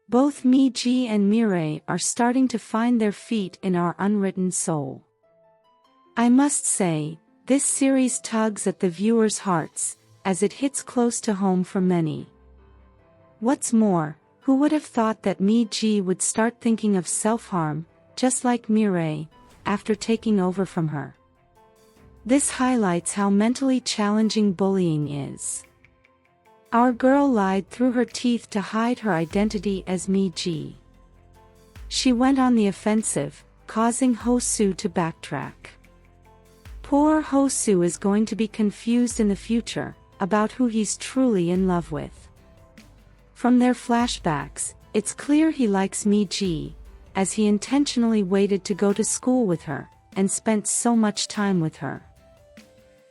Both MiJi and Mirae are starting to find their feet in our Unwritten Soul. I must say, this series tugs at the viewers' hearts, as it hits close to home for many. What's more, who would have thought that MiJi would start thinking of self-harm, just like Mirae, after taking over from her? This highlights how mentally challenging bullying is. Our girl lied through her teeth to hide her identity as MiJi. She went on the offensive, causing Hosu to backtrack. Poor Hosu is going to be confused in the future about who he's truly in love with. From their flashbacks, it's clear he likes MiJi, as he intentionally waited to go to school with her, and spent so much time with her.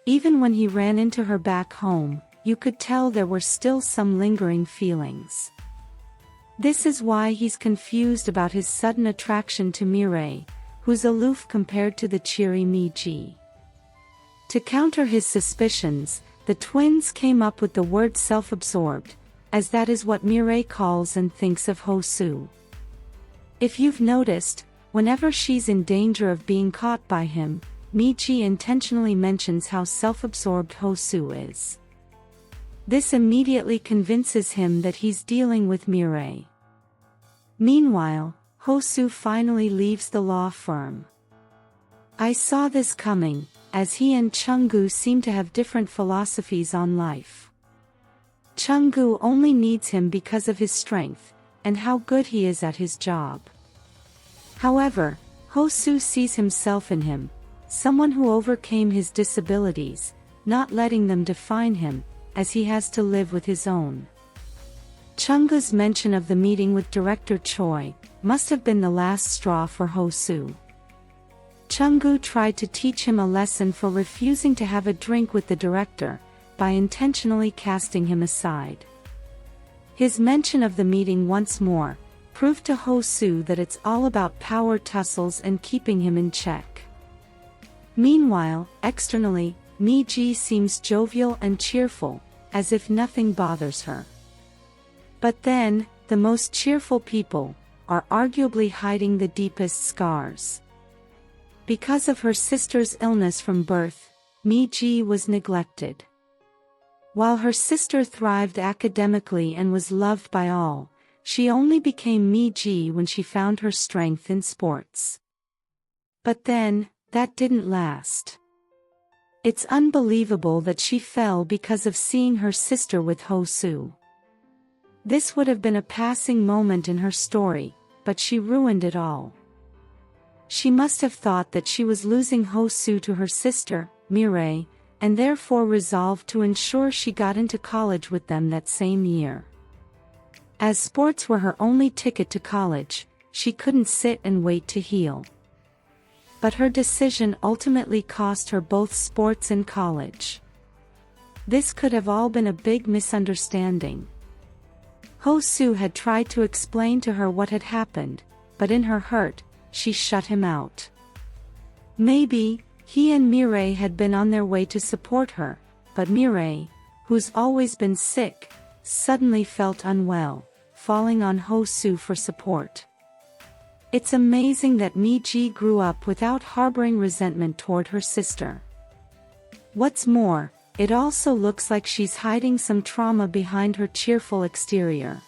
Even when he ran into her back home, you could tell there were still some lingering feelings. This is why he's confused about his sudden attraction to Mirae, who's aloof compared to the cheery MiJi. To counter his suspicions, the twins came up with the word self-absorbed, as that is what Mirae calls and thinks of Hosu. If you've noticed, whenever she's in danger of being caught by him, MiJi intentionally mentions how self-absorbed Hosu is. This immediately convinces him that he's dealing with Mirae. Meanwhile, Hosu finally leaves the law firm. I saw this coming, as he and Chunggu seem to have different philosophies on life. Chunggu only needs him because of his strength, and how good he is at his job. However, Hosu sees himself in him, someone who overcame his disabilities, not letting them define him, as he has to live with his own. Chunggu's mention of the meeting with director Choi must have been the last straw for Hosu. Chunggu tried to teach him a lesson for refusing to have a drink with the director, by intentionally casting him aside. His mention of the meeting once more proved to Hosu that it's all about power tussles and keeping him in check. Meanwhile, externally, MiJi seems jovial and cheerful, as if nothing bothers her. But then, the most cheerful people are arguably hiding the deepest scars. Because of her sister's illness from birth, MiJi was neglected. While her sister thrived academically and was loved by all, she only became MiJi when she found her strength in sports. But then, that didn't last. It's unbelievable that she fell because of seeing her sister with Hosu. This would have been a passing moment in her story, but she ruined it all. She must have thought that she was losing Hosu to her sister, Mirae, and therefore resolved to ensure she got into college with them that same year. As sports were her only ticket to college, she couldn't sit and wait to heal. But her decision ultimately cost her both sports and college. This could have all been a big misunderstanding. Hosu had tried to explain to her what had happened, but in her hurt, she shut him out. Maybe, he and Mirae had been on their way to support her, but Mirae, who's always been sick, suddenly felt unwell, falling on Hosu for support. It's amazing that MiJi grew up without harboring resentment toward her sister. What's more, it also looks like she's hiding some trauma behind her cheerful exterior.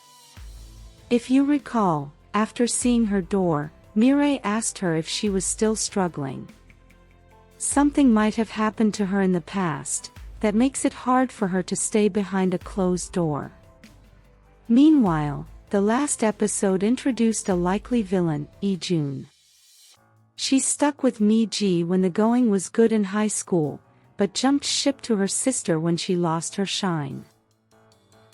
If you recall, after seeing her door, Mirae asked her if she was still struggling. Something might have happened to her in the past that makes it hard for her to stay behind a closed door. Meanwhile, the last episode introduced a likely villain, Ejun. She stuck with MiJi when the going was good in high school, but jumped ship to her sister when she lost her shine.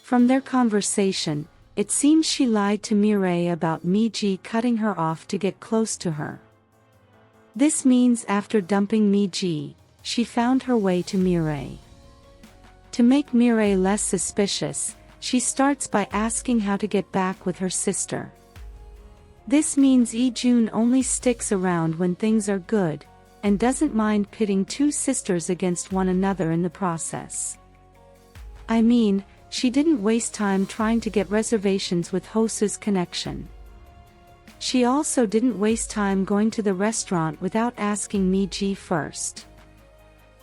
From their conversation, it seems she lied to Mirae about MiJi cutting her off to get close to her. This means after dumping MiJi, she found her way to Mirae. To make Mirae less suspicious, she starts by asking how to get back with her sister. This means Ejun only sticks around when things are good, and doesn't mind pitting two sisters against one another in the process. I mean, she didn't waste time trying to get reservations with Hosu's connection. She also didn't waste time going to the restaurant without asking MiJi first.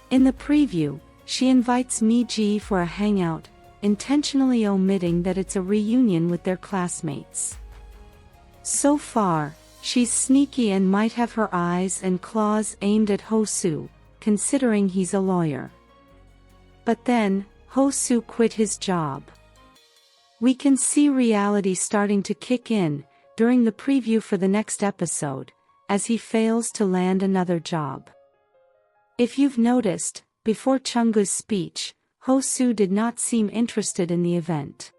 In the preview, she invites MiJi for a hangout, intentionally omitting that it's a reunion with their classmates. So far, she's sneaky and might have her eyes and claws aimed at Hosu, considering he's a lawyer. But then, Hosu quit his job. We can see reality starting to kick in during the preview for the next episode, as he fails to land another job. If you've noticed, before Chungu's speech, Hosu did not seem interested in the event.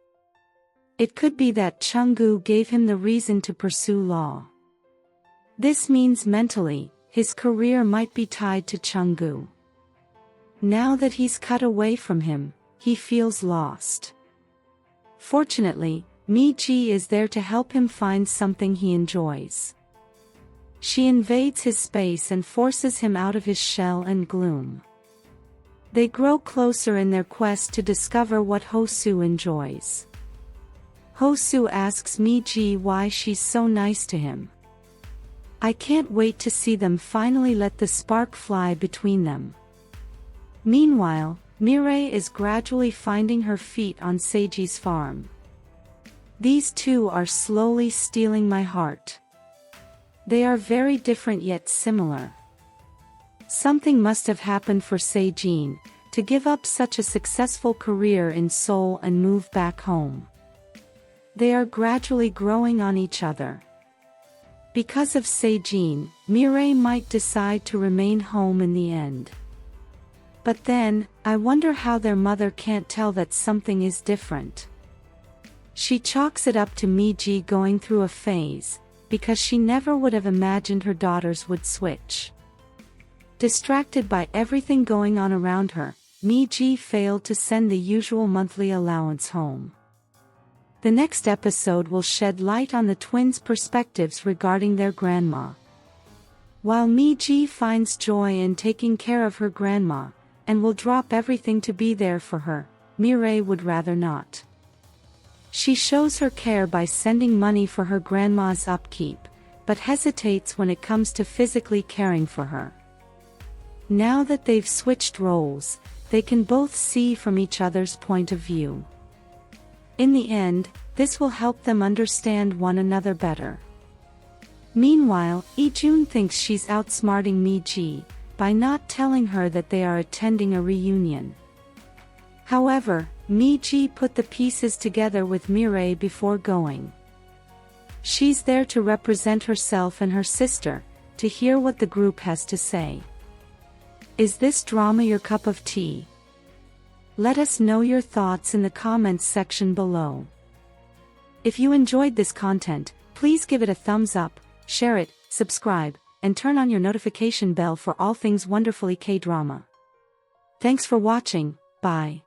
It could be that Chungu gave him the reason to pursue law. This means mentally, his career might be tied to Chungu. Now that he's cut away from him, he feels lost. Fortunately, MiJi is there to help him find something he enjoys. She invades his space and forces him out of his shell and gloom. They grow closer in their quest to discover what Hosu enjoys. Hosu asks MiJi why she's so nice to him. I can't wait to see them finally let the spark fly between them. Meanwhile, Mirae is gradually finding her feet on Seiji's farm. These two are slowly stealing my heart. They are very different yet similar. Something must have happened for Seijin to give up such a successful career in Seoul and move back home. They are gradually growing on each other. Because of Seijin, Mirae might decide to remain home in the end. But then, I wonder how their mother can't tell that something is different. She chalks it up to MiJi going through a phase, because she never would have imagined her daughters would switch. Distracted by everything going on around her, MiJi failed to send the usual monthly allowance home. The next episode will shed light on the twins' perspectives regarding their grandma. While MiJi finds joy in taking care of her grandma, and will drop everything to be there for her, Mirae would rather not. She shows her care by sending money for her grandma's upkeep, but hesitates when it comes to physically caring for her. Now that they've switched roles, they can both see from each other's point of view. In the end, this will help them understand one another better. Meanwhile, Ejun thinks she's outsmarting MiJi by not telling her that they are attending a reunion. However, MiJi put the pieces together with Mirae before going. She's there to represent herself and her sister, to hear what the group has to say. Is this drama your cup of tea? Let us know your thoughts in the comments section below. If you enjoyed this content, please give it a thumbs up, share it, subscribe, and turn on your notification bell for all things wonderfully K-drama. Thanks for watching, bye.